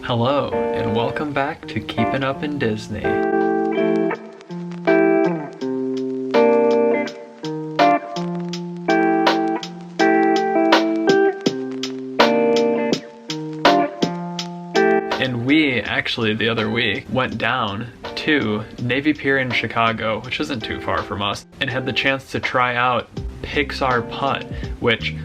Hello, and welcome back to Keeping Up in Disney. And we, actually the other week, went down to Navy Pier in Chicago, which isn't too far from us, and had the chance to try out Pixar Putt,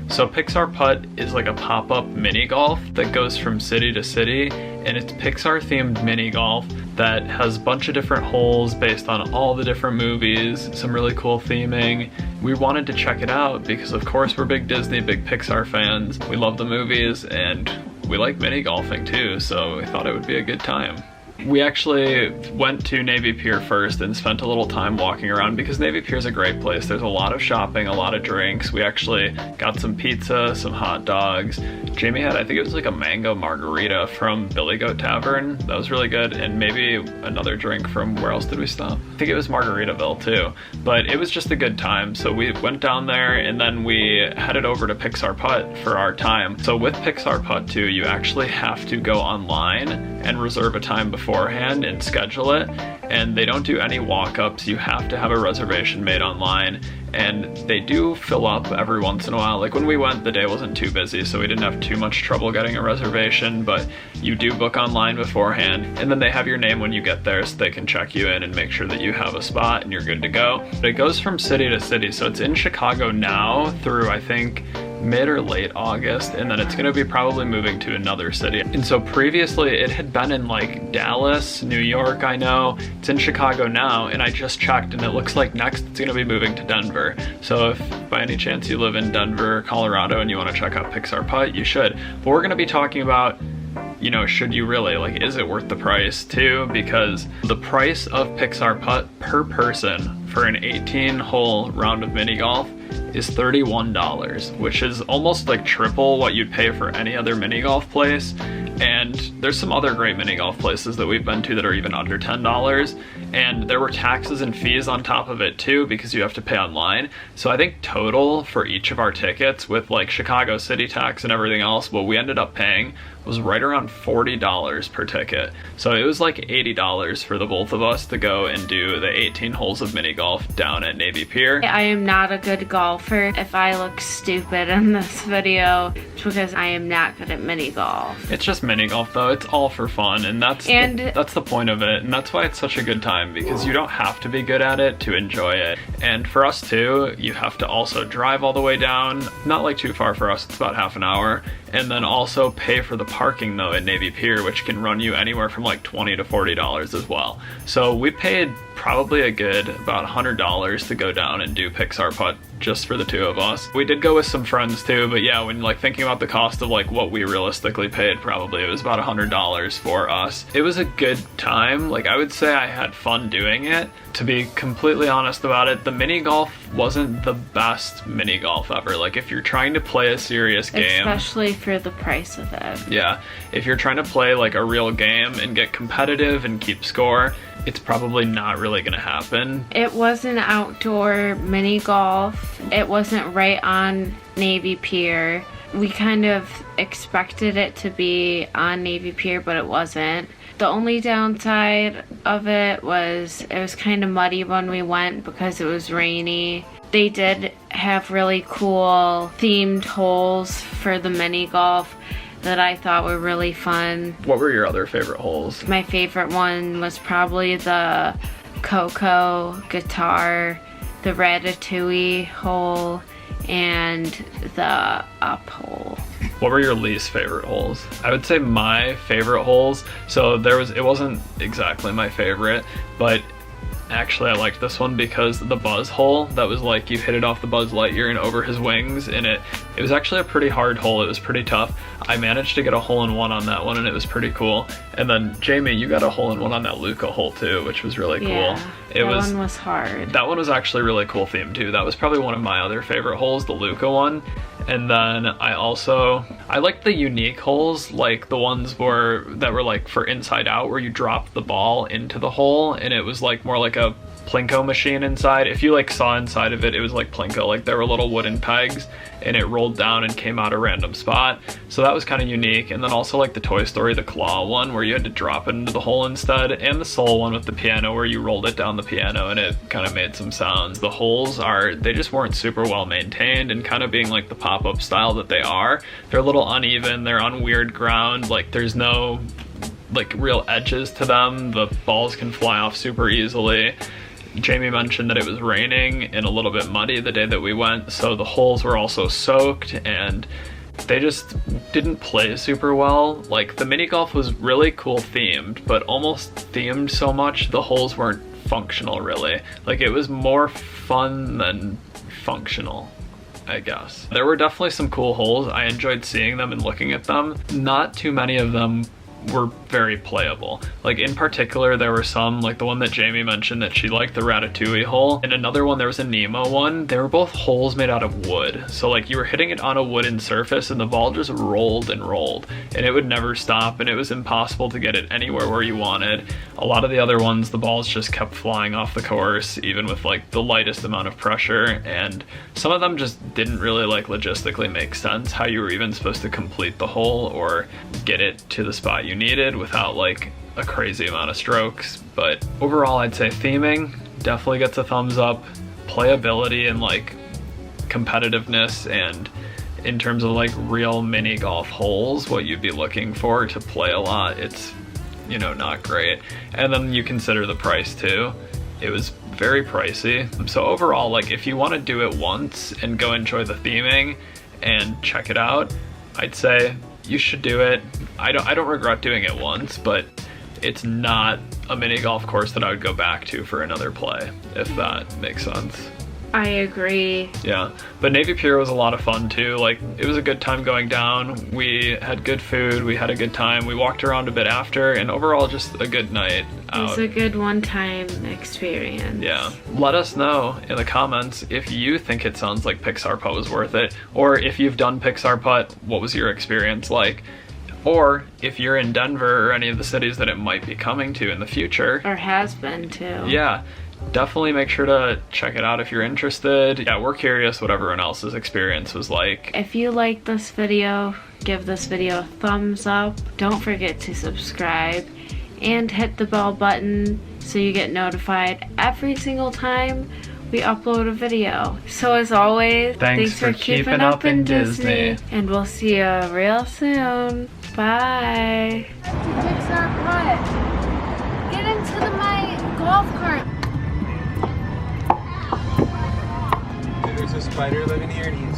so Pixar Putt is like a pop-up mini golf that goes from city to city, and it's Pixar themed mini golf that has a bunch of different holes based on all the different movies, some really cool theming. We wanted to check it out because of course we're big Disney, big Pixar fans. We love the movies and we like mini golfing too, so we thought it would be a good time. We actually went to Navy Pier first and spent a little time walking around because Navy Pier is a great place. There's a lot of shopping, a lot of drinks. We actually got some pizza, some hot dogs. Jamie had, I think it was like a mango margarita from Billy Goat Tavern. That was really good. And maybe another drink from, where else did we stop? I think it was Margaritaville too. But it was just a good time. So we went down there and then we headed over to Pixar Putt for our time. So with Pixar Putt too, you actually have to go online and reserve a time beforehand and schedule it, and they don't do any walk-ups. You have to have a reservation made online, and they do fill up every once in a while. Like when we went, the day wasn't too busy, so we didn't have too much trouble getting a reservation, but you do book online beforehand, and then they have your name when you get there so they can check you in and make sure that you have a spot and you're good to go. But it goes from city to city, so it's in Chicago now through, I think, mid or late August, and then it's gonna be probably moving to another city. And so previously it had been in like Dallas, New York, I know. It's in Chicago now, and I just checked and it looks like next it's gonna be moving to Denver. So if by any chance you live in Denver, Colorado, and you wanna check out Pixar Putt, you should. But we're gonna be talking about, you know, should you really, like, is it worth the price too? Because the price of Pixar Putt per person for an 18-hole round of mini golf is $31, which is almost like triple what you'd pay for any other mini golf place. And there's some other great mini golf places that we've been to that are even under $10, and there were taxes and fees on top of it too because you have to pay online. So I think total for each of our tickets with like Chicago city tax and everything else, what we ended up paying was right around $40 per ticket. So it was like $80 for the both of us to go and do the 18 holes of mini golf down at Navy Pier. I am not a good golfer. If I look stupid in this video, it's because I am not good at mini golf. It's just mini golf though, it's all for fun, and that's the point of it, and that's why it's such a good time, because you don't have to be good at it to enjoy it. And for us too, you have to also drive all the way down, not like too far for us, it's about half an hour, and then also pay for the parking though at Navy Pier, which can run you anywhere from like $20 to $40 as well. So we paid probably a good about $100 to go down and do Pixar Putt just for the two of us. We did go with some friends too, but yeah, when like thinking about the cost of like what we realistically paid, probably it was about $100 for us. It was a good time. Like I would say I had fun doing it. To be completely honest about it, the mini golf wasn't the best mini golf ever. Like if you're trying to play a serious game, especially for the price of it. Yeah, if you're trying to play like a real game and get competitive and keep score, it's probably not really gonna happen. It was an outdoor mini golf. It wasn't right on Navy Pier. We kind of expected it to be on Navy Pier, but it wasn't. The only downside of it was kind of muddy when we went because it was rainy. They did have really cool themed holes for the mini golf that I thought were really fun. What were your other favorite holes? My favorite one was probably the Coco guitar, the Ratatouille hole, and the up hole. What were your least favorite holes? I would say my favorite holes, so it wasn't exactly my favorite, but actually I liked this one because the Buzz hole, that was like you hit it off the Buzz Lightyear and over his wings, and it was actually a pretty hard hole. It was pretty tough. I managed to get a hole-in-one on that one and it was pretty cool. And then Jamie, you got a hole-in-one on that Luca hole too, which was really cool. Yeah, that one was hard. That one was actually really cool theme too. That was probably one of my other favorite holes, the Luca one. And then I liked the unique holes, like the ones that were like for inside out, where you dropped the ball into the hole and it was like more like a Plinko machine inside. If you like saw inside of it, it was like Plinko, like there were little wooden pegs and it rolled down and came out a random spot. So that was kind of unique. And then also like the Toy Story, the claw one where you had to drop it into the hole instead, and the Soul one with the piano where you rolled it down the piano and it kind of made some sounds. The holes they just weren't super well maintained, and kind of being like the pop-up style that they are, they're a little uneven, they're on weird ground, like there's no like real edges to them. The balls can fly off super easily. Jamie mentioned that it was raining and a little bit muddy the day that we went, so the holes were also soaked and they just didn't play super well. Like the mini golf was really cool themed, but almost themed so much the holes weren't functional really. Like it was more fun than functional, I guess. There were definitely some cool holes. I enjoyed seeing them and looking at them. Not too many of them were very playable. Like in particular, there were some, like the one that Jamie mentioned that she liked, the Ratatouille hole, and another one, there was a Nemo one. They were both holes made out of wood. So like you were hitting it on a wooden surface and the ball just rolled and rolled and it would never stop, and it was impossible to get it anywhere where you wanted. A lot of the other ones, the balls just kept flying off the course, even with like the lightest amount of pressure, and some of them just didn't really like logistically make sense how you were even supposed to complete the hole or get it to the spot you needed without like a crazy amount of strokes. But overall, I'd say theming definitely gets a thumbs up. Playability and like competitiveness, and in terms of like real mini golf holes, what you'd be looking for to play a lot, it's, you know, not great. And then you consider the price too. It was very pricey. So overall, like if you want to do it once and go enjoy the theming and check it out, I'd say you should do it. I don't regret doing it once, but it's not a mini golf course that I would go back to for another play, if that makes sense. I agree. Yeah, but Navy Pier was a lot of fun too. Like it was a good time going down. We had good food, we had a good time. We walked around a bit after, and overall just a good night out. It was a good one-time experience. Yeah. Let us know in the comments if you think it sounds like Pixar Putt was worth it, or if you've done Pixar Putt, what was your experience like? Or if you're in Denver or any of the cities that it might be coming to in the future. Or has been too. Yeah. Definitely make sure to check it out if you're interested. Yeah, we're curious what everyone else's experience was like. If you like this video, give this video a thumbs up. Don't forget to subscribe and hit the bell button so you get notified every single time we upload a video. So as always, thanks for keeping up in Disney. And we'll see you real soon. Bye. Pixar Putt. Get into my golf cart. There's a spider living here and he's